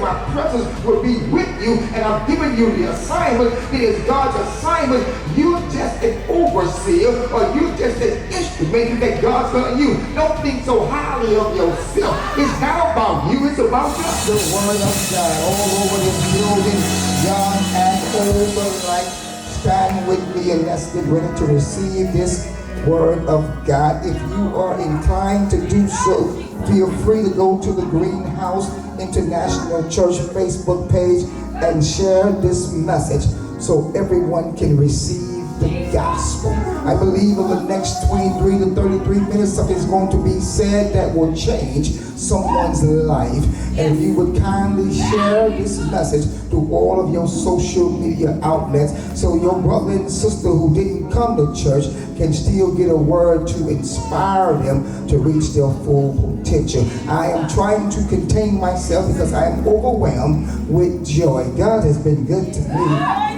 my presence will be with you, and I've given you the assignment. It is God's assignment. You're just an overseer, or you're just an instrument that God's going to use. Don't think so highly of yourself. It's not about you, it's about God. The word of God all over this building, young and old alike. Stand with me and let's get ready to receive this word of God. If you are inclined to do so, feel free to go to the Greenhouse International Church Facebook page and share this message so everyone can receive the gospel. I believe in the next 23 to 33 minutes something's going to be said that will change someone's life. And if you would kindly share this message through all of your social media outlets so your brother and sister who didn't come to church can still get a word to inspire them to reach their full potential. I am trying to contain myself because I am overwhelmed with joy. God has been good to me.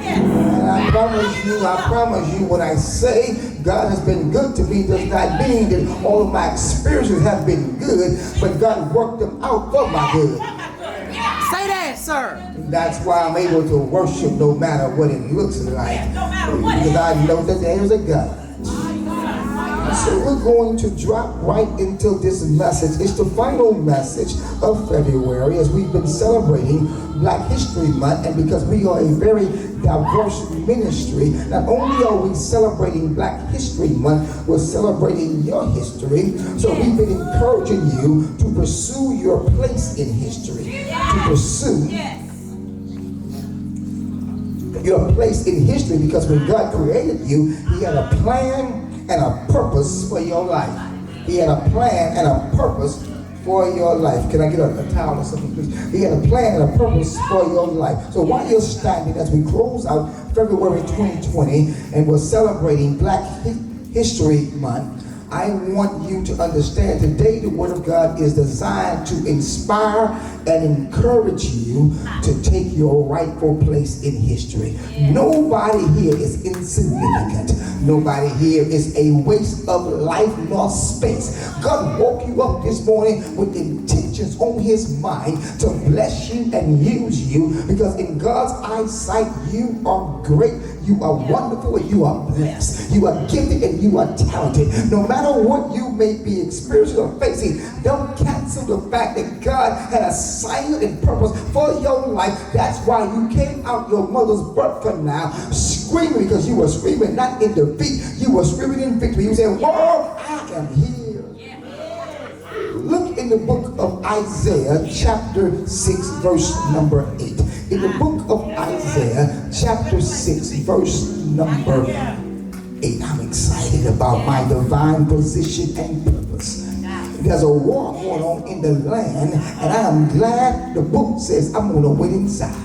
And I promise you, when I say God has been good to me, does not mean that all of my experiences have been good, but God worked them out for my good. Say that, sir. And that's why I'm able to worship no matter what it looks like. Because I know that there is a God. So we're going to drop right into this message. It's the final message of February as we've been celebrating Black History Month, and because we are a very diverse ministry, not only are we celebrating Black History Month, we're celebrating your history. So we've been encouraging you to pursue your place in history, to pursue your place in history, because when God created you, He had a plan and a purpose for your life. He had a plan and a purpose for your life. Can I get a towel or something, please? He had a plan and a purpose for your life. So while you're standing, as we close out February 2020 and we're celebrating Black History Month, I want you to understand today the Word of God is designed to inspire and encourage you to take your rightful place in history. Nobody here is insignificant. Nobody here is a waste of life nor space. God woke you up this morning with intentions on His mind to bless you and use you, because in God's eyesight you are great, you are wonderful, and you are blessed. You are gifted and you are talented. No matter what you may be experiencing or facing, don't cancel the fact that God had a assignment and purpose for your life. That's why you came out your mother's birth canal screaming, because you were screaming not in defeat, you were screaming in victory. You said, "World, I am here." Look in the book of Isaiah chapter 6 verse number 8. In the book of Isaiah chapter 6 verse number 8. I'm excited about my divine position and purpose. There's a war going on in the land, and I am glad the book says I'm going to win inside.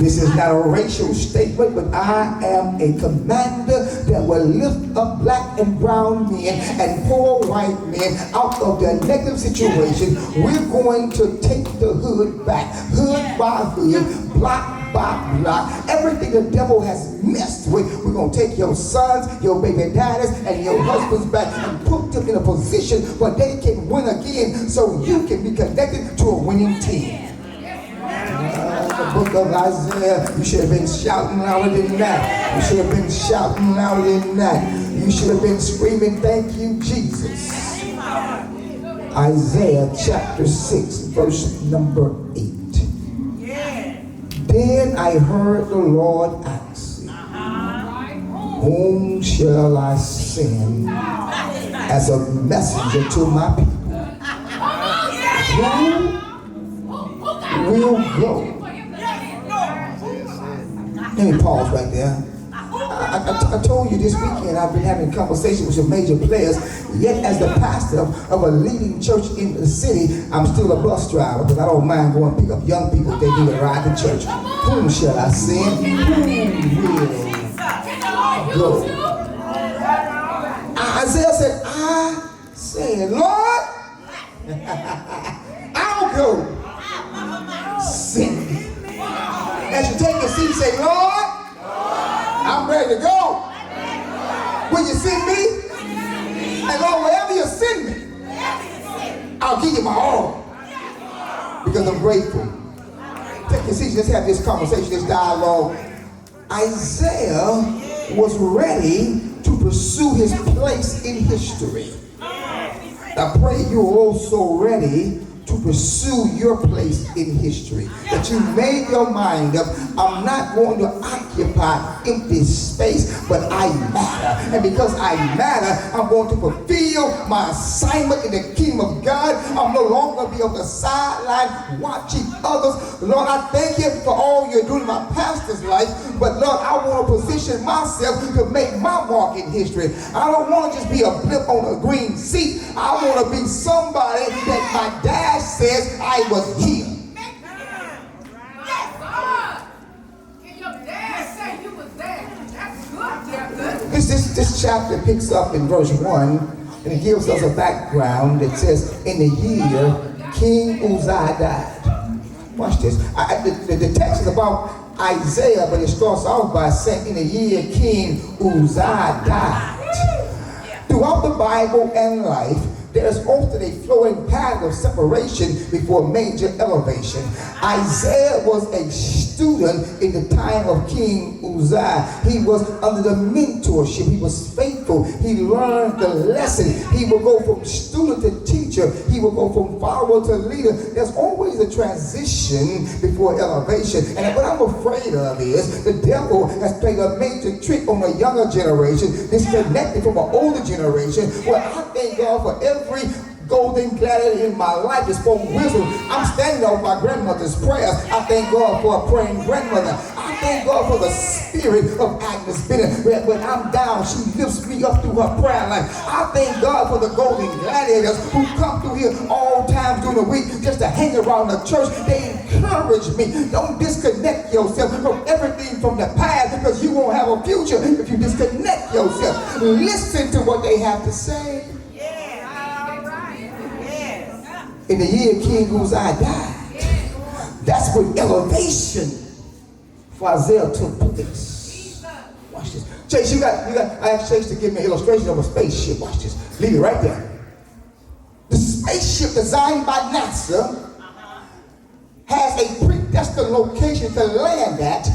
This is not a racial statement, but I am a commander that will lift up black and brown men and poor white men out of their negative situation. We're going to take the hood back, hood by hood, block by block. Everything the devil has messed with, we're going to take your sons, your baby daddies, and your husbands back and put them in a position where they can win again, so you can be connected to a winning team. The book of Isaiah, you should have been shouting louder than that. You should have been shouting louder than that. You should have been screaming, "Thank you, Jesus." Isaiah chapter 6, verse number 8. Then I heard the Lord ask, "Whom shall I send as a messenger to my people? Who will go?" Let me pause right there. I told you this weekend I've been having conversations with some major players, yet as the pastor of a leading church in the city, I'm still a bus driver because I don't mind going to pick up young people if they need a ride to church. Whom shall I send? Who will go? Isaiah said, "Lord, I'll go. Send me." As you take your seat, say, "Lord, I'm ready to go. Will you send me? And Lord, wherever you send me, I'll give you my all. Because because I'm grateful. Take your seats, let's have this conversation, this dialogue. Isaiah was ready to pursue his place in history. I pray you're also ready to pursue your place in history. That you made your mind up, I'm not going to occupy empty space, but I matter. And because I matter, I'm going to fulfill my assignment in the kingdom of God. I'm no longer going to be on the sideline watching others. Lord, I thank you for all you're doing in my pastor's life, but Lord, I want to position myself to make my mark in history. I don't want to just be a blip on a green seat. I want to be somebody that my dad says I was here. This chapter picks up in verse 1 and it gives us a background that says, in the year King Uzziah died. Watch this. The text is about Isaiah, but it starts off by saying, in the year King Uzziah died. Throughout the Bible and life, there's often a flowing path of separation before major elevation. Isaiah was a student in the time of King Uzziah. He was under the mentorship. He was faithful. He learned the lesson. He will go from student to teacher. He will go from follower to leader. There's always a transition before elevation. And what I'm afraid of is the devil has played a major trick on the younger generation, disconnected from an older generation. Well, I thank God for every golden gladiator in my life is for wisdom. I'm standing on my grandmother's prayers. I thank God for a praying grandmother. I thank God for the spirit of Agnes Bennett. When I'm down, she lifts me up through her prayer life. I thank God for the golden gladiators who come through here all times during the week just to hang around the church. They encourage me. Don't disconnect yourself from everything from the past, because you won't have a future if you disconnect yourself. Listen to what they have to say. In the year King Uzziah died, that's when elevation for Isaiah took place. Watch this. Chase, I asked Chase to give me an illustration of a spaceship. Watch this. Leave it right there. The spaceship designed by NASA has a predestined location to land at.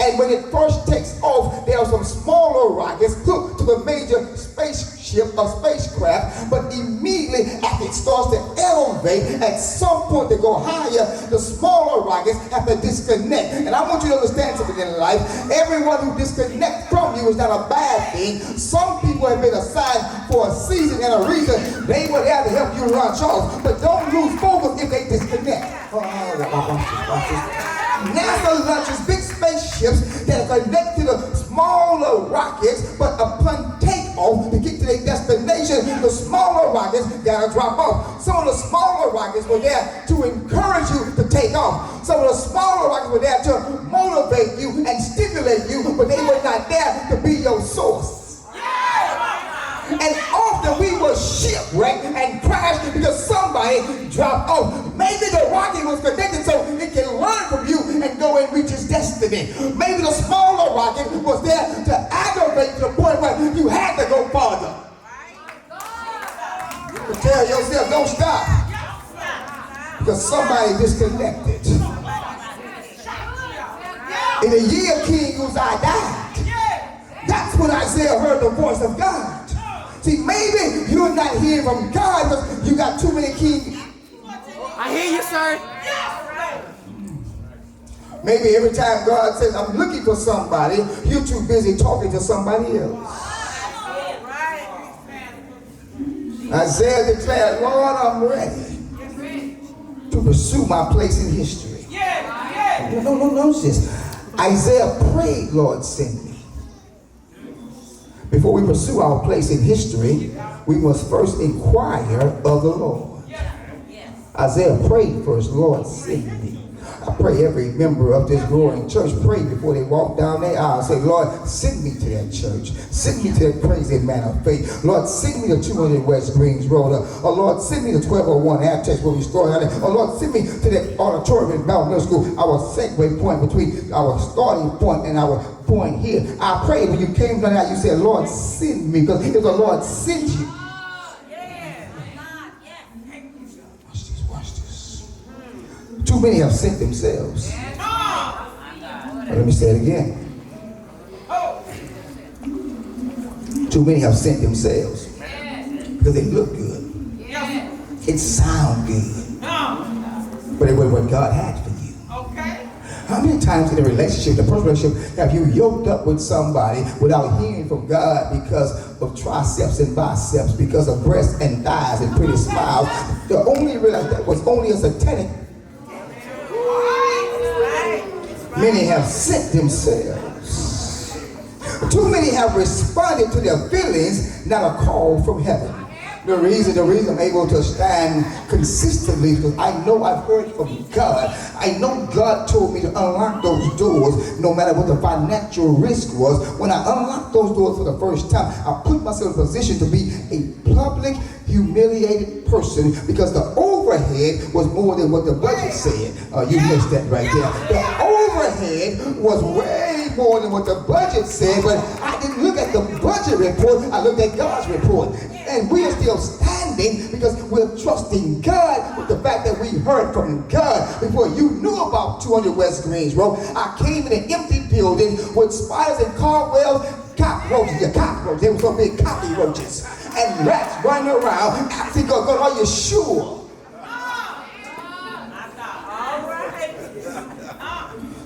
And when it first takes off, there are some smaller rockets hooked to the major spaceship or spacecraft, but immediately after it starts to elevate, at some point to go higher, the smaller rockets have to disconnect. And I want you to understand something in life. Everyone who disconnects from you is not a bad thing. Some people have been assigned for a season and a reason. They were there to help you launch off, but don't lose focus if they disconnect. NASA launches big spaceships that are connected to the smaller rockets, but upon takeoff to get to their destination, the smaller rockets gotta drop off. Some of the smaller rockets were there to encourage you to take off. Some of the smaller rockets were there to motivate you and stimulate you, but they were not there to be your source. And often we will shipwreck and crash because somebody dropped off. Maybe the rocket was connected so it can learn from you and go and reach its destiny. Maybe the smaller rocket was there to aggravate to the point where you had to go farther. You tell yourself, don't stop. Because somebody disconnected. In the year King Uzziah died, that's when Isaiah heard the voice of God. See, maybe you're not hearing from God because you got too many kings. I hear you, sir. Maybe every time God says, I'm looking for somebody, you're too busy talking to somebody else. Isaiah declared, Lord, I'm ready to pursue my place in history. No, notice this. Isaiah prayed, Lord, send me. Before we pursue our place in history, we must first inquire of the Lord. Isaiah prayed first, Lord, send me. I pray every member of this growing church pray before they walk down their aisle. Say, Lord, send me to that church. Send me to that crazy man of faith. Lord, send me to 200 West Greens Road. Or Lord, send me to 1201 Avtex where we started. Or Lord, send me to that auditorium in Mount Middle School. Our segue point between our starting point and our point here. I prayed when you came down there, you said, Lord, send me. Because if the Lord sent you, many have sent themselves. Let me say it again. Too many have sent themselves because they look good. It sounds good. But it wasn't what God had for you. How many times in a relationship, the personal relationship, have you yoked up with somebody without hearing from God because of triceps and biceps, because of breasts and thighs and pretty smiles? The only realize that was only a satanic. Many have sent themselves. Too many have responded to their feelings, not a call from heaven. The reason I'm able to stand consistently is because I know I've heard from God. I know God told me to unlock those doors no matter what the financial risk was. When I unlocked those doors for the first time, I put myself in a position to be a public, humiliated person because the overhead was more than what the budget said. You missed that right there. The overhead was way more than what the budget said, but I didn't look at the budget report, I looked at God's report. And we are still standing because we're trusting God with the fact that we heard from God before you knew about 200 West Greens Road. I came in an empty building with spiders and cobwebs, cockroaches. They were so big, cockroaches, and rats running around. Asking God, are you sure?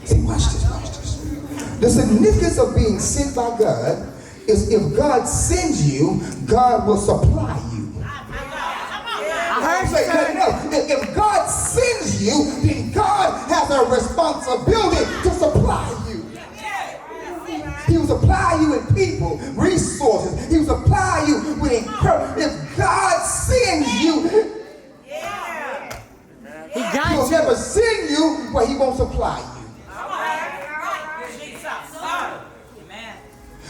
See, watch this. The significance of being sent by God is if God sends you, God will supply you. If God sends you, then God has a responsibility to supply you. He will supply you with people, resources. He will supply you with encouragement. If God sends you, He'll never send you where He won't supply you.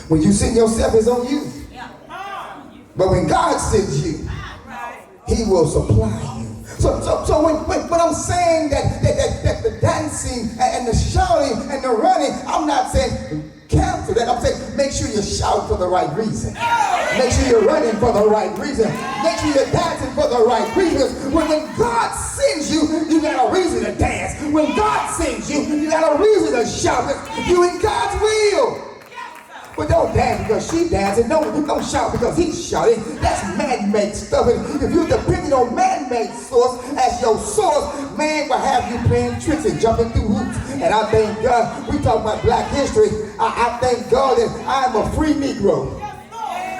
When you send yourself, it's on you. But when God sends you, He will supply you. So when I'm saying that the dancing and the shouting and the running, I'm not saying cancel that. I'm saying make sure you shout for the right reason. Make sure you're running for the right reason. Make sure you're dancing for the right reason. When God sends you, you got a reason to dance. When God sends you, you got a reason to shout. You in God's will. But don't dance because she dancing. Don't shout because he's shouting. That's man-made stuff. And if you're depending on man-made source as your source, man will have you playing tricks and jumping through hoops. And I thank God, we talk about black history. I thank God that I am a free Negro.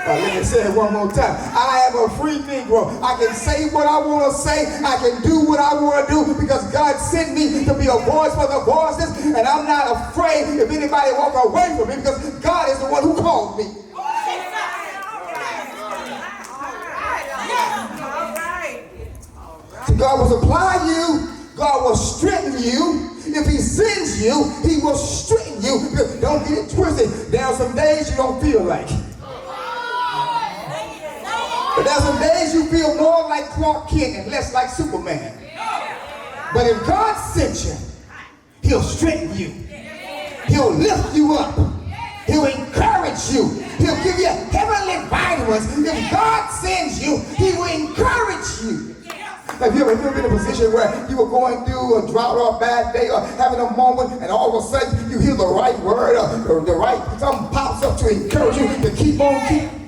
Let me say it one more time. I am a free Negro. I can say what I want to say. I can do what I want to do because God sent me to be a voice for the voiceless. And I'm not afraid if anybody walk away from me because God is the one who called me. So God will supply you. God will strengthen you. If He sends you, He will strengthen you. Don't get it twisted. There are some days you don't feel like it. But there's some days you feel more like Clark Kent and less like Superman. But if God sent you, He'll strengthen you. He'll lift you up. He'll encourage you. He'll give you heavenly vitamins. If God sends you, He will encourage you. Have you ever been in a position where you were going through a drought or a bad day or having a moment and all of a sudden you hear the right word or the right, something pops up to encourage you to keep on keeping?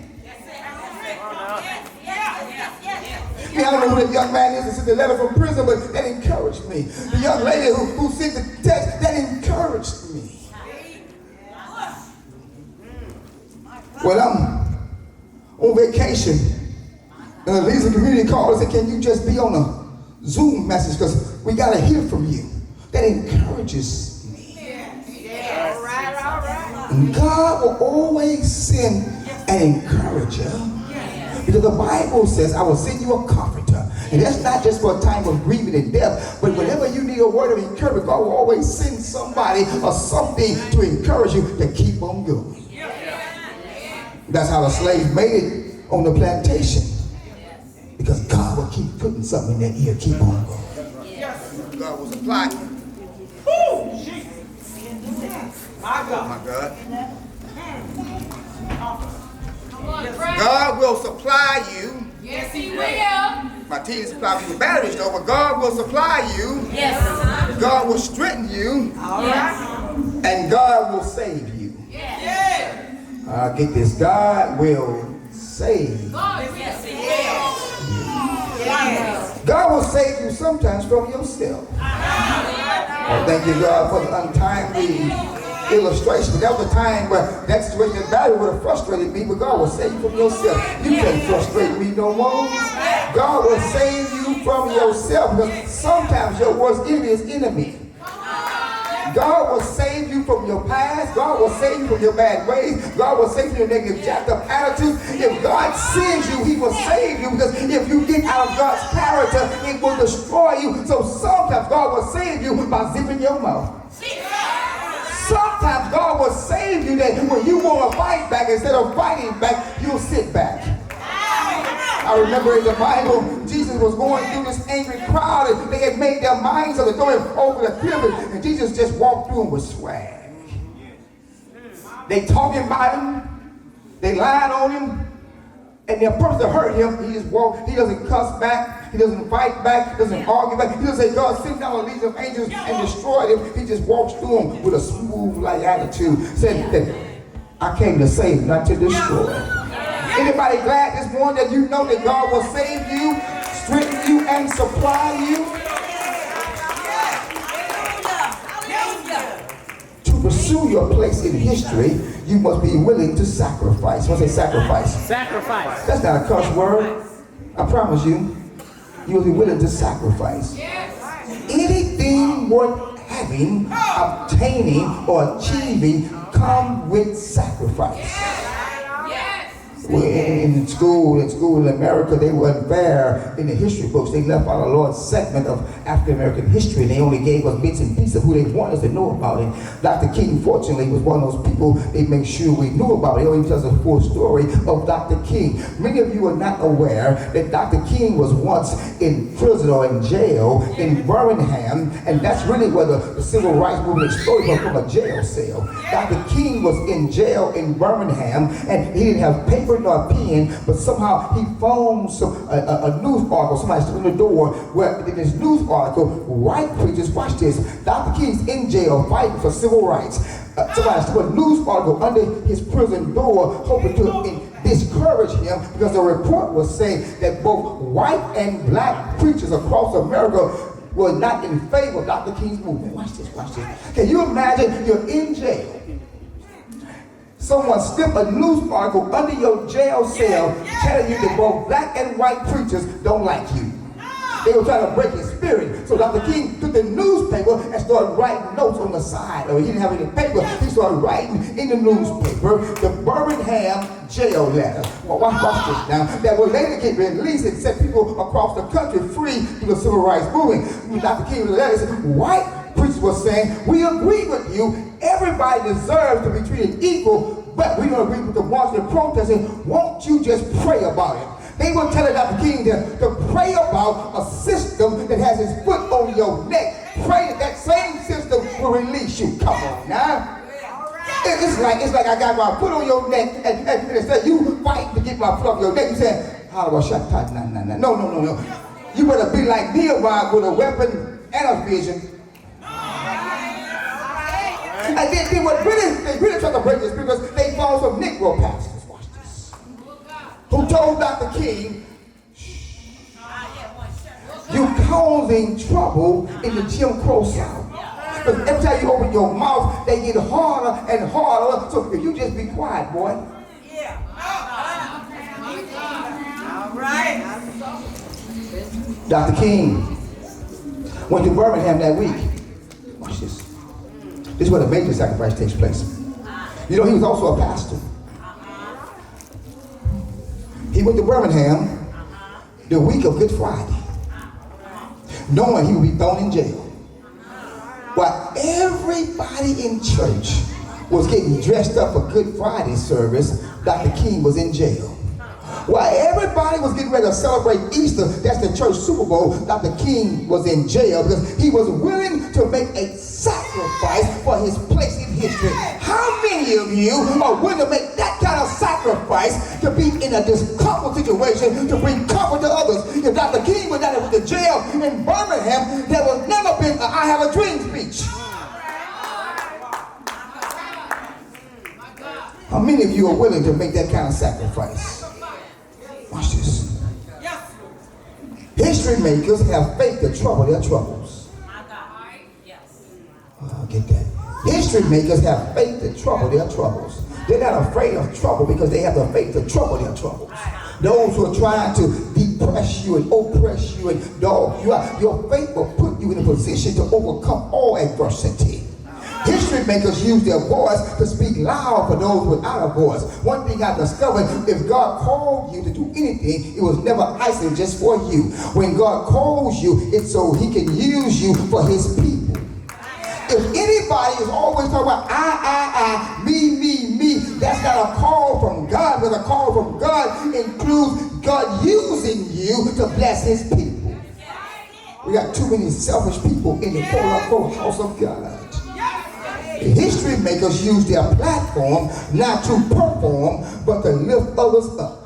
I don't know who that young man is that sent the letter from prison, but that encouraged me. The young lady who sent the text, that encouraged me. When I'm on vacation, and the leaders of the community called and said, can you just be on a Zoom message because we got to hear from you. That encourages me. All right. And God will always send an encourager. Because the Bible says, I will send you a comforter. And that's not just for a time of grieving and death, but whenever you need a word of encouragement, God will always send somebody or something to encourage you to keep on going. That's how the slaves made it on the plantation. Because God will keep putting something in their ear, keep on going. God will supply you. My God. God will supply you. Yes, He will. My TV supply me with batteries though, but God will supply you. Yes. God will strengthen you. All right. And God will save you. Yes. Get this. God will save. Yes. Yes. God will save you sometimes from yourself. Oh, thank you, God, for the untimely illustration. But that was a time where that situation, that battle would have frustrated me, but God will save you from yourself. You can't frustrate me no more. God will save you from yourself, because sometimes your worst enemy is enemy. God will save you from your past. God will save you from your bad ways. God will save you from your negative, jacked up attitudes. If God sends you, he will save you, because if you get out of God's character, it will destroy you. So sometimes God will save you by zipping your mouth. Sometimes God will save you that when you want to fight back, instead of fighting back, you'll sit back. I remember in the Bible, Jesus was going through this angry crowd, and they had made their minds up to throw him over the pyramid, and Jesus just walked through them with swag. They talking about him, they lied on him, and the person hurt him, he just walked, he doesn't cuss back, he doesn't fight back, he doesn't argue back, he doesn't say, God, send down a legion of angels and destroy them. He just walks through them with a smooth, light attitude, said that I came to save, not to destroy. Anybody glad this morning that you know that God will save you, strengthen you, and supply you? To pursue your place in history, you must be willing to sacrifice. What's a sacrifice? Sacrifice. That's not a cuss word. I promise you. You must be willing to sacrifice. Anything worth having, obtaining, or achieving come with sacrifice. In school in America, they were unfair in the history books. They left out a large segment of African American history, and they only gave us bits and pieces of who they wanted us to know about it. Dr. King, fortunately, was one of those people they make sure we knew about it. He always tells us a full story of Dr. King. Many of you are not aware that Dr. King was once in prison or in jail in Birmingham, and that's really where the civil rights movement exploded from a jail cell. Dr. King was in jail in Birmingham, and he didn't have paper nor pen, but somehow he phoned a news article. Somebody stood on the door where in this news article, white preachers, watch this, Dr. King's in jail fighting for civil rights. Somebody stood a news article under his prison door hoping to discourage him, because the report was saying that both white and black preachers across America were not in favor of Dr. King's movement. Watch this, watch this. Can you imagine you're in jail? Someone slipped a news article under your jail cell telling you that both black and white preachers don't like you. They were trying to break his spirit. So Dr. King took the newspaper and started writing notes on the side. Or he didn't have any paper. He started writing in the newspaper the Birmingham jail letter. Well, watch this now. That will later get released and set people across the country free through the civil rights movement. Dr. King was there. He said, white preachers were saying, we agree with you. Everybody deserves to be treated equal, but we don't agree with the marching and protesting. Won't you just pray about it? They were telling Dr. King to pray about a system that has its foot on your neck. Pray that that same system will release you. Come on now. It's like I got my foot on your neck, and instead you fight to get my foot off your neck, you say, how do I shut that? No. You better be like Nehemiah with a weapon and a vision. And then what they really tried to break this because they found some Negro pastors, watch this, who told Dr. King, you causing trouble in the Jim Crow South. Because every time you open your mouth, they get harder and harder. So if you just be quiet, boy. Yeah. All right. Dr. King went to Birmingham that week. Watch this. This is where the major sacrifice takes place. You know, he was also a pastor. He went to Birmingham the week of Good Friday, knowing he would be thrown in jail. While everybody in church was getting dressed up for Good Friday service, Dr. King was in jail. While everybody was getting ready to celebrate Easter, that's the church Super Bowl, Dr. King was in jail because he was willing to make a sacrifice for his place in history. How many of you are willing to make that kind kind of sacrifice to be in a discomfort situation to bring comfort to others. If Dr. King was not in jail in Birmingham, there would never been a I Have a Dream speech. How many of you are willing to make that kind of sacrifice? Watch this. History makers have faith to trouble their troubles. Get that. History makers have faith to trouble their troubles. They're not afraid of trouble because they have the faith to trouble their troubles. Those who are trying to depress you and oppress you and dog you out, your faith will put you in a position to overcome all adversity. History makers use their voice to speak loud for those without a voice. One thing I discovered, if God called you to do anything, it was never isolated just for you. When God calls you, it's so he can use you for his people. If anybody is always talking about I, me, that's not a call from God, but a call from God includes God using you to bless his people. We got too many selfish people in the quote-unquote house of God. History makers use their platform not to perform, but to lift others up.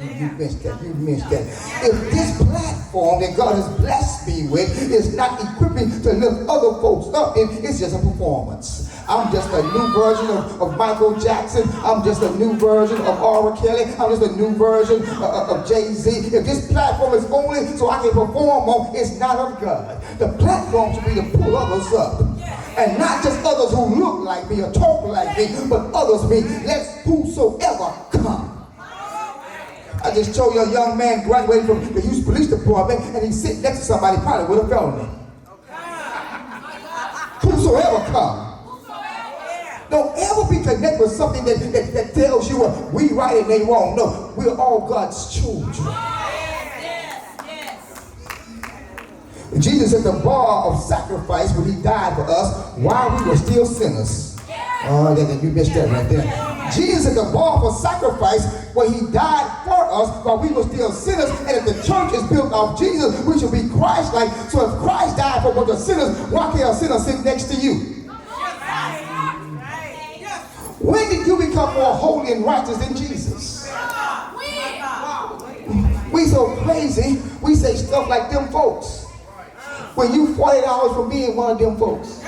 You missed that. If this platform that God has blessed me with is not equipping to lift other folks up, it's just a performance. I'm just a new version of Michael Jackson. I'm just a new version of R. Kelly. I'm just a new version of Jay-Z. If this platform is only so I can perform on, it's not of God. The platform should be to pull others up. And not just others who look like me or talk like me, but others mean let's whosoever come. I just told you a young man graduated from the Houston Police Department and he's sitting next to somebody probably with a felony. Whosoever come. Don't ever be connected with something that tells you what we right and they wrong. No, we're all God's children. Jesus set the bar of sacrifice when he died for us while we were still sinners. Oh, you missed that right there. Jesus set the bar for sacrifice when he died for us while we were still sinners. And if the church is built off Jesus, we should be Christ-like. So if Christ died for a bunch of sinners, why can't a sinner sit next to you? When did you become more holy and righteous than Jesus? We so crazy, we say stuff like them folks. When you $40 from being one of them folks.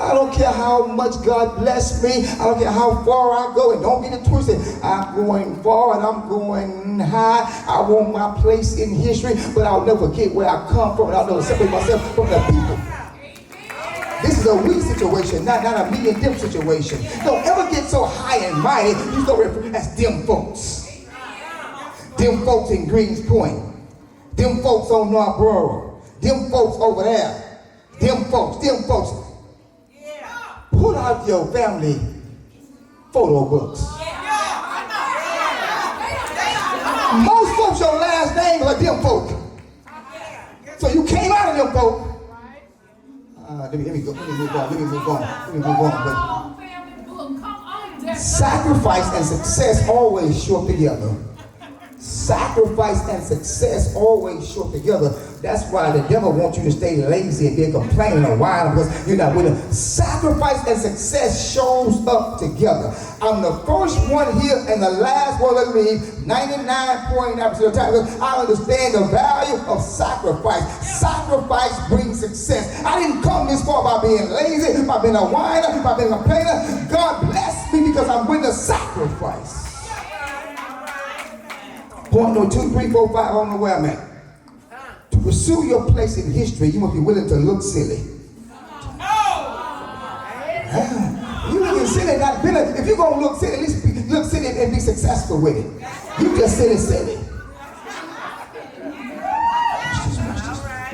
I don't care how much God bless me. I don't care how far I go. And don't get it twisted. I'm going far and I'm going high. I want my place in history, but I'll never forget where I come from and I'll never separate myself from the people. This is a we situation, not a me and them situation. Don't ever get so high and mighty, you go as them folks. Them folks in Greens Point. Them folks on Northborough. Them folks over there. Them folks. Pull out your family photo books. Most folks, your last name are them folk. So you came out of them folk. Let me move on. But sacrifice and success always show up together. Sacrifice and success always show up together. That's why the devil wants you to stay lazy and be complaining a while because you're not with him. Sacrifice and success shows up together. I'm the first one here and the last one to leave 99.9% of the time because I understand the value of sacrifice. Sacrifice brings success. I didn't come this far by being lazy, by being a whiner, by being a complainer. God bless me because I'm with a sacrifice. Point no 2, 3, 4, 5, I don't know where I'm at. To pursue your place in history, you must be willing to look silly. You looking silly, not bitter. If you're going to look silly, at least look silly and be successful with it. You just silly.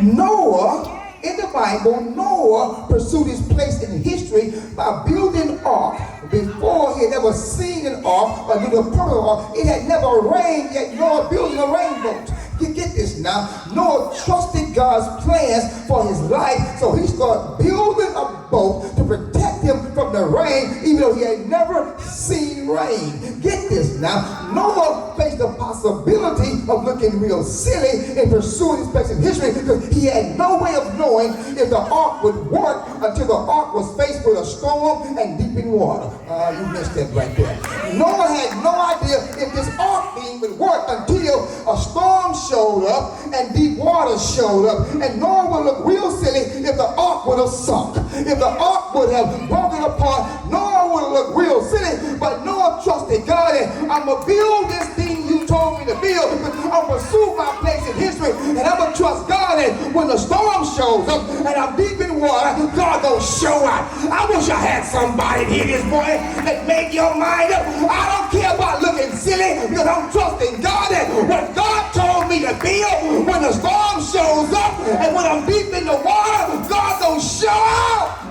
Noah, in the Bible, Noah pursued his place in history by building an ark. Before he had ever seen an ark or knew the purpose of an ark, it had never rained, yet Noah building a rainboat. You get this now. Noah trusted God's plans for his life, so he started building a boat to protect him from the rain, even though he had never seen rain. Get this now. Noah faced the possibility of looking real silly in pursuing his place in history because he had no way of knowing if the ark would work until the ark was faced with a storm and deep in water. You missed that right there. Noah had no idea if this ark thing would work until a storm showed up and deep water showed up. And Noah would look real silly if the ark would have sunk. If the ark would have broken apart, Noah would have looked real silly. But Noah trusted God, and I'm going to build this thing you told me to build. I'm going to pursue my place in history, and I'm going to trust God. And when the storm shows up and I'm deep in water, God going to show out. I wish I had somebody here this morning that made your mind up. I don't care about looking silly because I'm trusting God. And what God told me to build, when the storm shows up and when I'm deep in the water, God going to show out.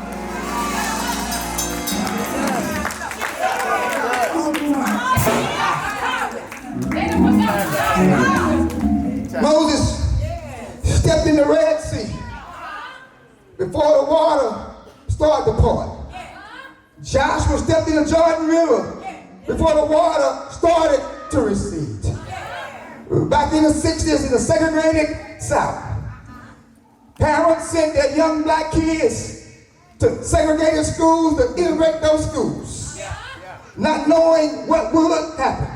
Moses stepped in the Red Sea before the water started to part. Joshua stepped in the Jordan River before the water started to recede. Back in the 60s in the segregated South, parents sent their young black kids to segregated schools to integrate those schools, not knowing what would happen.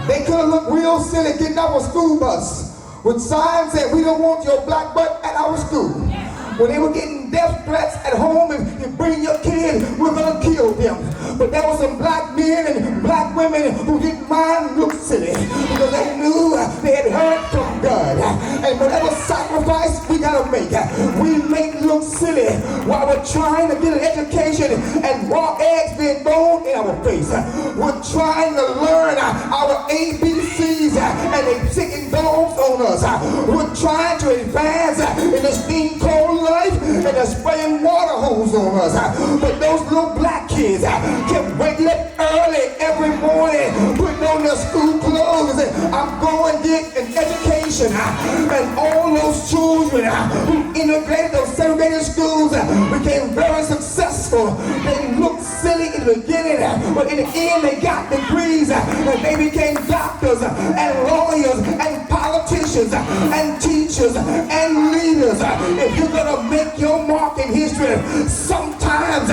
They could have looked real silly getting off a school bus with signs saying, "We don't want your black butt at our school." When they were getting death threats at home, if you bring your kid, we're going to kill them. But there were some black men and black women who didn't mind look silly because they knew they had heard from God. And whatever sacrifice we got to make, we make look silly while we're trying to get an education and raw eggs being thrown in our face. We're trying to learn our ABCs and they sticking dogs on us. We're trying to advance in this thing called life and they're spraying water hose on us. But those little black kids kept waking up early every morning, putting on their school clothes and saying, "I'm going to get an education." And all those children who integrated those segregated schools became very successful. They looked silly in the beginning, but in the end they got degrees and they became doctors and lawyers and politicians and teachers and leaders. If you're going to make your mark in history, sometimes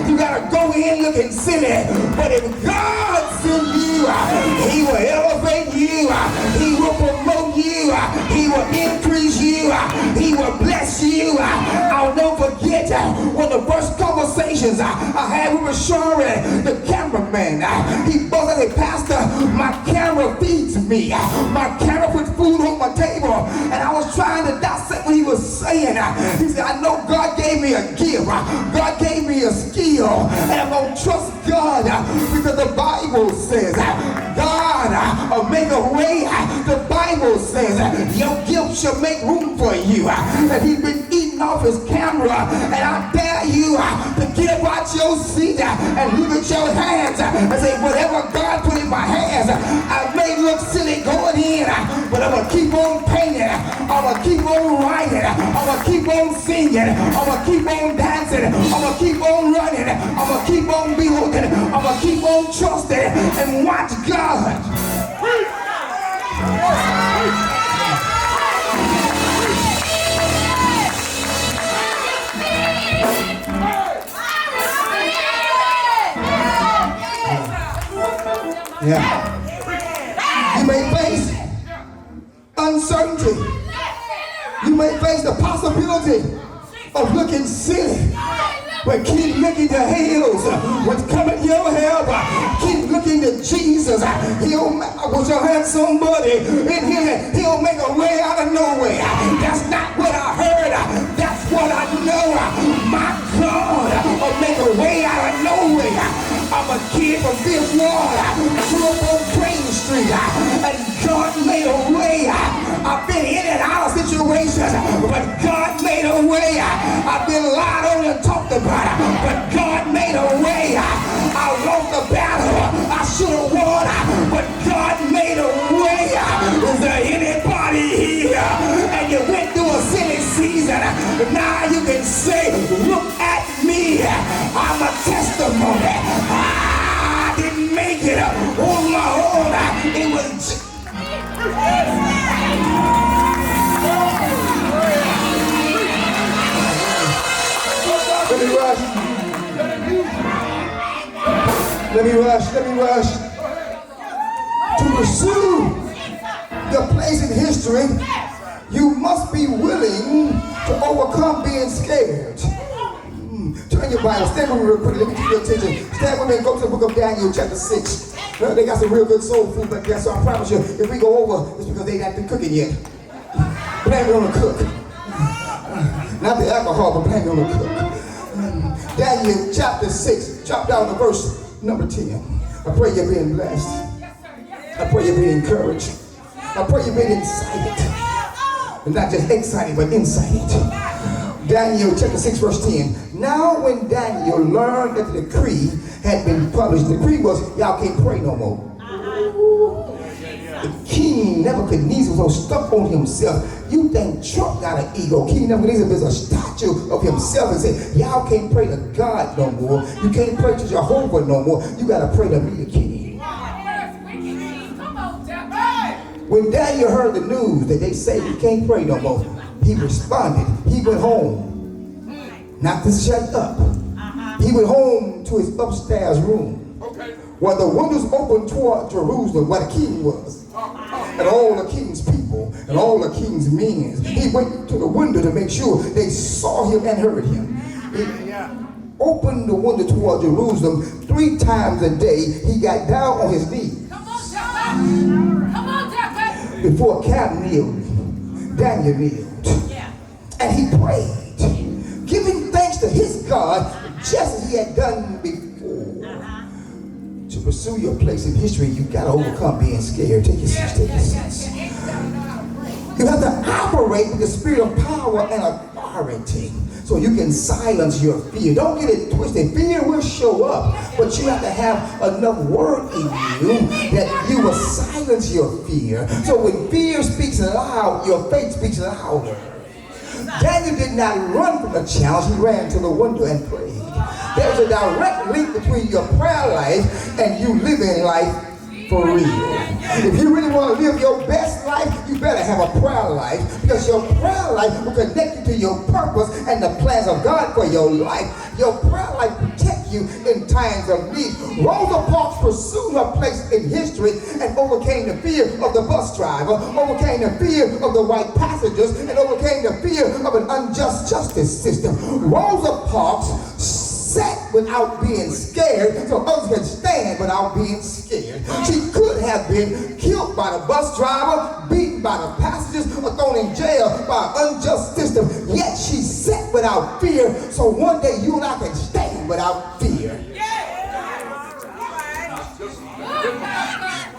you got to go in looking silly. But if God sends you, He will elevate you, He will promote you, He will increase you, He will bless you. I'll never forget one of the first conversations I had with Shari, the cameraman. He both said, "Hey, Pastor, my camera feeds me. My camera puts food on my table." And I was trying to dissect what he was saying. He said, "I know God gave me a gift. God gave me a skill. And I'm going to trust God because the Bible says God will make a way." The Bible says your gift shall make room for you. And he's been eating off his camera. And I dare you to get up out your seat and look at your hands and say, "Whatever God put in my hands, I may look silly going in, but I'm going to keep on painting. I'm going to keep on writing. I'm going to keep on singing. I'm going to keep on dancing. I'm going to keep on running. I'm going to keep on building. I'm going to keep on trusting and watch God." Yeah. You may face uncertainty. You may face the possibility of looking silly. But keep looking to hills. What's coming your help? Keep looking to Jesus. He'll, I wish I had somebody in here. He'll make a way out of no way. That's not what I heard. That's what I know. My God will make a way out of no way. I'm a kid from Pt.4. Grew up on Crane Street. And God made a way. I've been in and out of situations, but God made a way. I've been lied on and talked about, but God made a way. I lost the battle. I should have won, but God made a way. Is there anybody here? And you went through a silly season. Now you can say, "Look at me. I'm a testimony. I didn't make it on my own. It was. Let me rush. Let me rush. To pursue the place in history, you must be willing to overcome being scared. Turn your Bible, stand with me real quick, let me keep your attention. Stand with me and go to the book of Daniel, chapter 6. They got some real good soul food back there, so I promise you, if we go over, it's because they ain't been cooking yet. Blame it on the cook. Not the alcohol, but blame it on the cook. Daniel chapter 6, drop down to verse number 10. I pray you're being blessed. I pray you're being encouraged. I pray you're being excited. And not just excited, but incited. Daniel chapter 6 verse 10. Now when Daniel learned that the decree had been published, the decree was y'all can't pray no more. The king Nebuchadnezzar was so stuck on himself. You think Trump got an ego? King Nebuchadnezzar is a statue of himself and said, y'all can't pray to God no more. You can't pray to Jehovah no more. You got to pray to me, the king. When Daniel heard the news that they say you can't pray no more, he responded. He went home. Not to shut up. He went home to his upstairs room. Where the windows opened toward Jerusalem, where the king was. And all the king's people, and all the king's men. He went to the window to make sure they saw him and heard him. He opened the window toward Jerusalem 3 times a day. He got down on his knees. Before Daniel kneeled. And he prayed, giving thanks to his God, just as he had done before. To pursue your place in history, you got to overcome being scared. Take your seats, take your seats. You have to operate with the spirit of power and authority so you can silence your fear. Don't get it twisted. Fear will show up, but you have to have enough word in you that you will silence your fear. So when fear speaks loud, your faith speaks louder. Daniel did not run from the challenge. He ran to the window and prayed. There's a direct link between your prayer life and you living life for real. If you really want to live your best life, you better have a prayer life, because your prayer life will connect you to your purpose and the plans of God for your life. Your prayer life protects you in times of need. Rosa Parks pursued her place in history and overcame the fear of the bus driver, overcame the fear of the white passengers, and overcame the fear of an unjust justice system. Rosa Parks sat without being scared so others can stand without being scared. She could have been killed by the bus driver, beaten by the passengers, or thrown in jail by an unjust system. Yet she sat without fear, so one day you and I can stand without fear.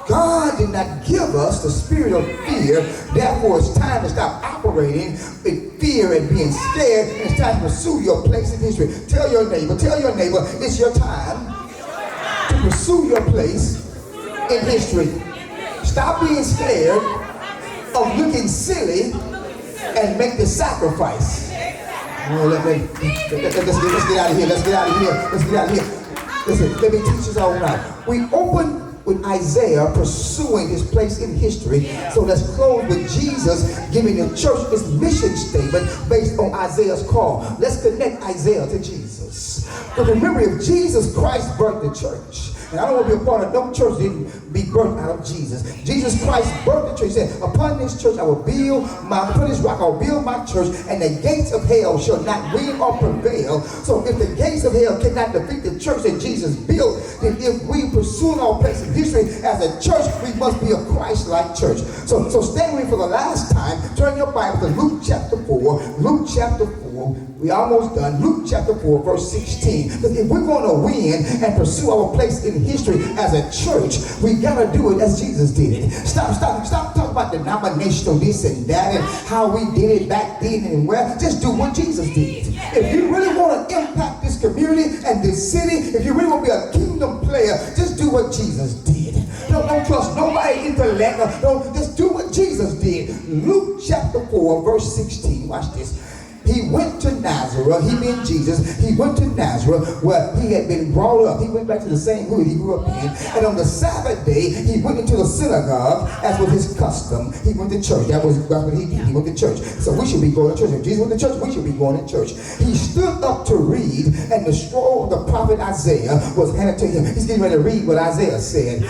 God did not give us the spirit of fear. Therefore, it's time to stop operating in fear and being scared, and it's time to pursue your place in history. Tell your neighbor, it's your time to pursue your place in history. Stop being scared of looking silly and make the sacrifice. Oh, let's get out of here. Let's get out of here. Listen, let me teach us all now. We open with Isaiah pursuing his place in history. So let's close with Jesus giving the church its mission statement based on Isaiah's call. Let's connect Isaiah to Jesus. But remember, if Jesus Christ birthed the church, and I don't want to be a part of no church didn't be birthed out of Jesus. Jesus Christ birthed the church. He said, upon this church I will upon this rock I will build my church, and the gates of hell shall not win or prevail. So if the gates of hell cannot defeat the church that Jesus built, then if we pursue our place in history as a church, we must be a Christ-like church. So stand with me for the last time. Turn your Bible to Luke chapter 4. Luke chapter 4. We almost done. Luke chapter 4, verse 16. Because if we're going to win and pursue our place in history as a church, we got to do it as Jesus did it. Stop talking about denominational this and that and how we did it back then and where. Just do what Jesus did. If you really want to impact this community and this city, if you really want to be a kingdom player, just do what Jesus did. Don't trust nobody's intellect. Just do what Jesus did. Luke chapter 4, verse 16. Watch this. He went to Nazareth, he being Jesus, he went to Nazareth where he had been brought up. He went back to the same hood he grew up in. And on the Sabbath day, he went into the synagogue as was his custom. He went to church. That's what he did. He went to church. So we should be going to church. If Jesus went to church, we should be going to church. He stood up to read, and the scroll of the prophet Isaiah was handed to him. He's getting ready to read what Isaiah said.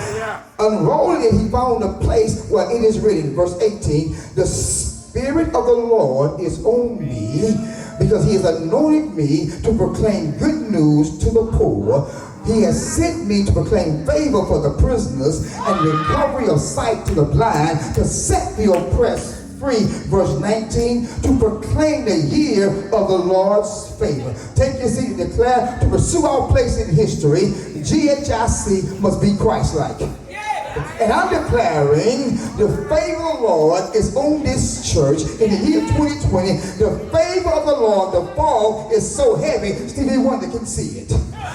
Unrolling it, he found a place where it is written, verse 18, the Spirit of the Lord is on me, because he has anointed me to proclaim good news to the poor. He has sent me to proclaim favor for the prisoners and recovery of sight to the blind, to set the oppressed free. Verse 19, to proclaim the year of the Lord's favor. Take your seat and declare, to pursue our place in history, GHIC must be Christ-like. And I'm declaring the favor of the Lord is on this church in the year 2020. The favor of the Lord, the fall is so heavy, Stevie Wonder can see it.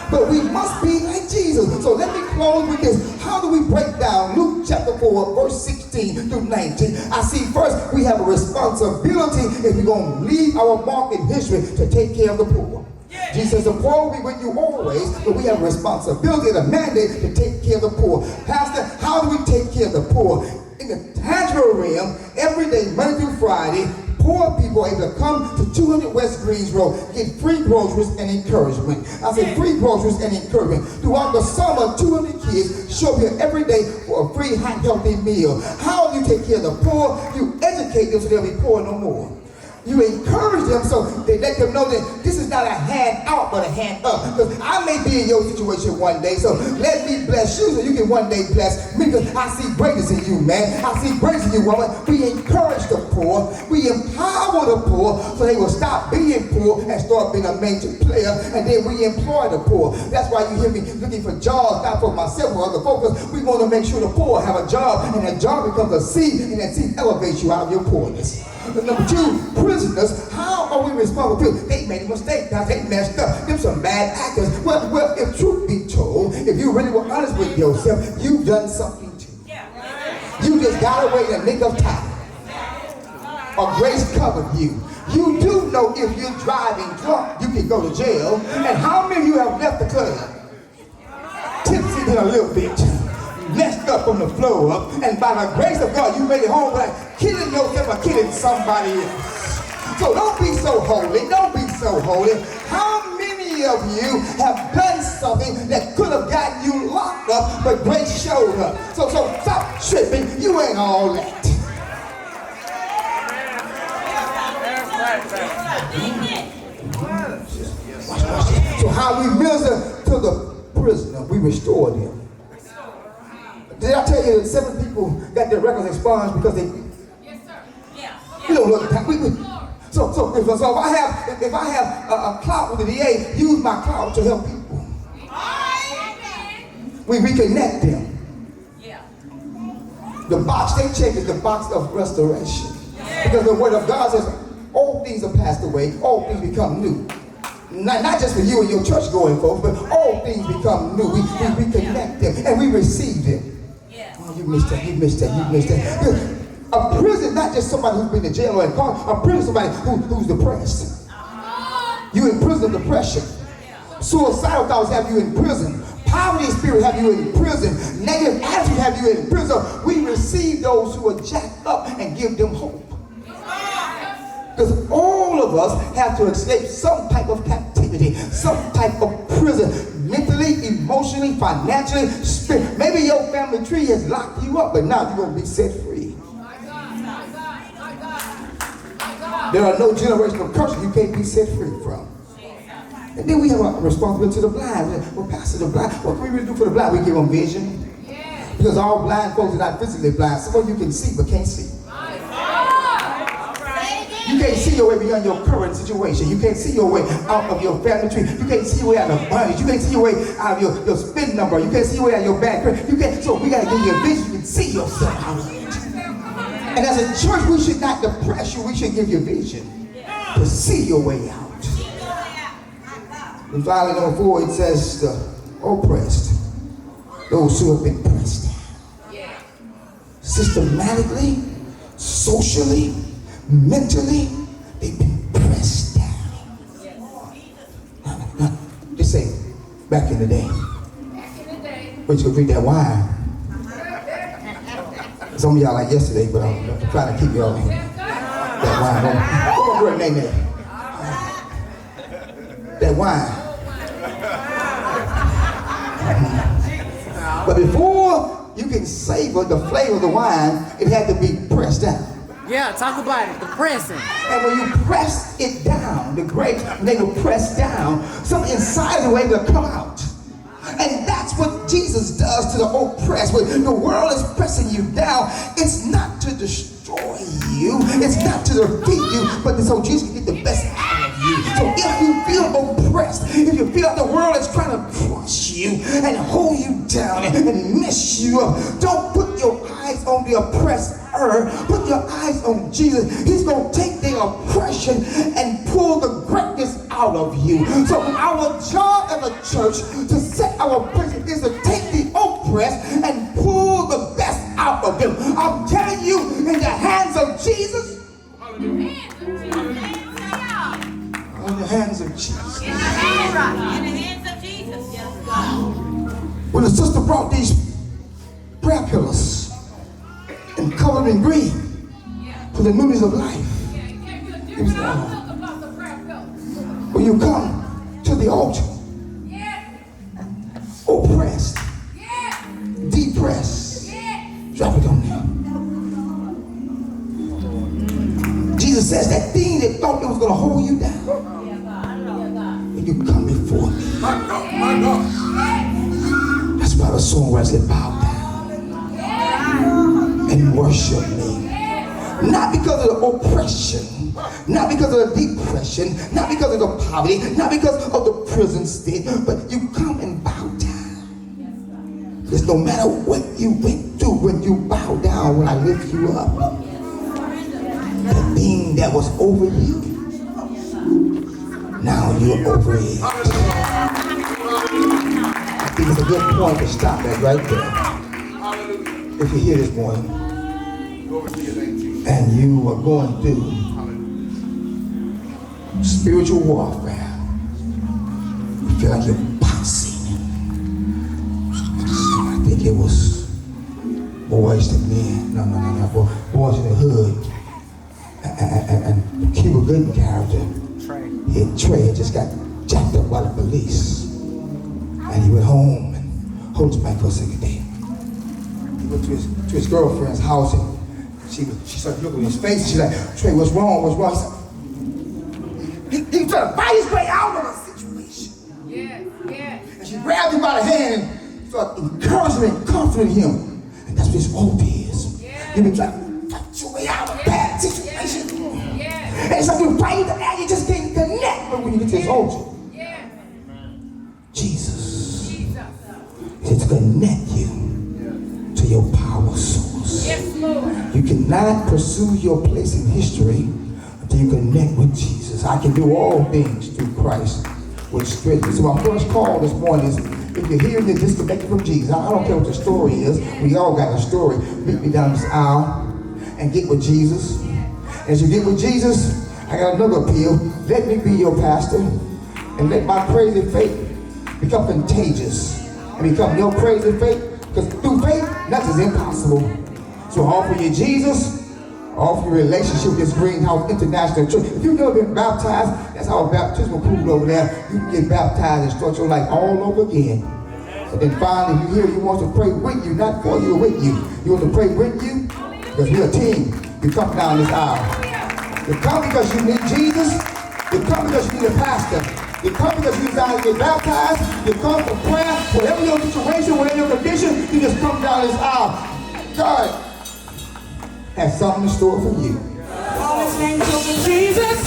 But we must be like Jesus. So let me close with this. How do we break down Luke chapter 4, verse 16 through 19? I see first we have a responsibility if we're going to leave our mark in history to take care of the poor. Jesus says the poor will be with you always, but we have a responsibility and a mandate to take care of the poor. Pastor, how do we take care of the poor? In the tangible realm, every day, Monday through Friday, poor people are able to come to 200 West Greens Road, get free groceries and encouragement. I say free groceries and encouragement. Throughout the summer, 200 kids show up here every day for a free, hot, healthy meal. How do you take care of the poor? You educate them so they'll be poor no more. You encourage them so they let them know that this is not a hand out but a hand up. Because I may be in your situation one day, so let me bless you so you can one day bless me, because I see greatness in you, man. I see greatness in you, woman. We encourage the poor. We empower the poor so they will stop being poor and start being a major player. And then we employ the poor. That's why you hear me looking for jobs, not for myself or other folks. We want to make sure the poor have a job, and that job becomes a seed, and that seed elevates you out of your poorness. Number two, prisoners, how are we responsible? They made a mistake, now they messed up. Them some bad actors. Well, if truth be told, if you really were honest with yourself, you've done something too. You just got away in the nick of time. Or grace covered you. You do know if you're driving drunk, you can go to jail. And how many of you have left the club tipsy in a little bit, messed up on the floor, and by the grace of God, you made it home without killing yourself or killing somebody else. So don't be so holy. Don't be so holy. How many of you have done something that could have gotten you locked up, but grace showed up? So stop tripping. You ain't all that. So how we minister to the prisoner, we restore them. Did I tell you that 7 people got their records expunged because they? Yes, sir. Yeah. We don't look at that. So if I have a clout with the DA, use my clout to help people. We reconnect them. Yeah. The box they check is the box of restoration, because the word of God says all things are passed away, all things become new. Not just for you and your church going folks, but all things become new. We reconnect them and we receive them. Oh, you missed that, you missed that, you missed that. A prison, not just somebody who's been in jail or in car. A prison is somebody who's depressed. You in prison of depression. Suicidal thoughts have you in prison. Poverty spirit have you in prison. Negative attitude have you in prison. We receive those who are jacked up and give them hope. Because all of us have to escape some type of captivity, some type of prison, mentally, emotionally, financially, spirit. Maybe your family tree has locked you up, but now you're going to be set free. There are no generational curses you can't be set free from. And then we have a responsibility to the blind. Well, Pastor, the blind, what can we really do for the blind? We give them vision. Because all blind folks are not physically blind. Some of you can see but can't see. You can't see your way beyond your current situation. You can't see your way out of your family tree. You can't see your way out of bondage. You can't see your way out of your spin number. You can't see your way out of your bad credit. You can't. So we got to give you a vision. You can see yourself out of it. And as a church, we should not depress you. We should give you a vision to see your way out. And finally, number 4, it says the oppressed, those who have been pressed down. Systematically, socially, mentally, they've been pressed Back in the day. But you could drink that wine. Some of y'all like yesterday, but I'm trying to keep y'all in that wine. What's my girl name there? That wine. But before you can savor the flavor of the wine, it had to be pressed down. Yeah, talk about it. The pressing. And when you press it down, the grapes, they will press down, something inside of it will come out. And that's what Jesus does to the oppressed. When the world is pressing you down, it's not to destroy you, it's not to defeat you, but so Jesus can get the best out of you. So if you feel oppressed, if you feel like the world is trying to crush you and hold you down and mess you up, don't put your eyes on the oppressor. Put your eyes on Jesus. He's going to take the oppression and pull the greatness out of you. So our job as a church to set our oppression is to take the oppressed and pull the best out of them. I'm telling you, in the hands of Jesus. In the hands of Jesus. In the hands of Jesus. Yes, God. When the sister brought these prayer pillars and covered in green for the memories of life, it was when you come to the altar, oppressed, depressed, drop it on there. Jesus says that thing that thought it was going to hold you down, when you come before me. That's why the songwriter said, bow down and worship me. Not because of the oppression, not because of the depression, not because of the poverty, not because of the prison state, but you come and bow down. Because no matter what you went through, when you bow down, when I lift you up, the thing that was over you, now you're over it. I think it's a good point to stop that right there. If you're here this morning and you are going through spiritual warfare, you feel like you're boxing. I think it was boys to men, no, boys in the hood, and Cuba Gooding character, Trey had just got jacked up by the police, and he went home and hold his back for a second day. He went to his girlfriend's house and she started looking at his face and she's like, Trey, what's wrong? What's wrong? He was trying to fight his way out of a situation. And she grabbed him by the hand and started encouraging and comforting him. And that's what his hope is. You've been trying to fight your way out of a bad situation. And so you fight the air, you just can't connect. But when you get to his altar, Jesus is to connect you to your power source. You cannot pursue your place in history until you connect with Jesus. I can do all things through Christ, which strengthens. So my first call this morning is, if you're here and you're disconnected from Jesus, I don't care what the story is. We all got a story. Meet me down this aisle and get with Jesus. As you get with Jesus, I got another appeal. Let me be your pastor and let my crazy faith become contagious and become your crazy faith. Because through faith, nothing's impossible. So I offer you Jesus, I offer you a relationship with this Greenhouse International Church. If you've never been baptized, that's our baptismal pool over there. You can get baptized and start your life all over again. And then finally, if you're here, you want to pray with you, not for you or with you. You want to pray with you? Because we're a team. You come down this aisle. You come because you need Jesus. You come because you need a pastor. You come because you desire to get baptized. You come for prayer. Whatever your situation, whatever your condition, you just come down this aisle. God has something in store for you. Jesus.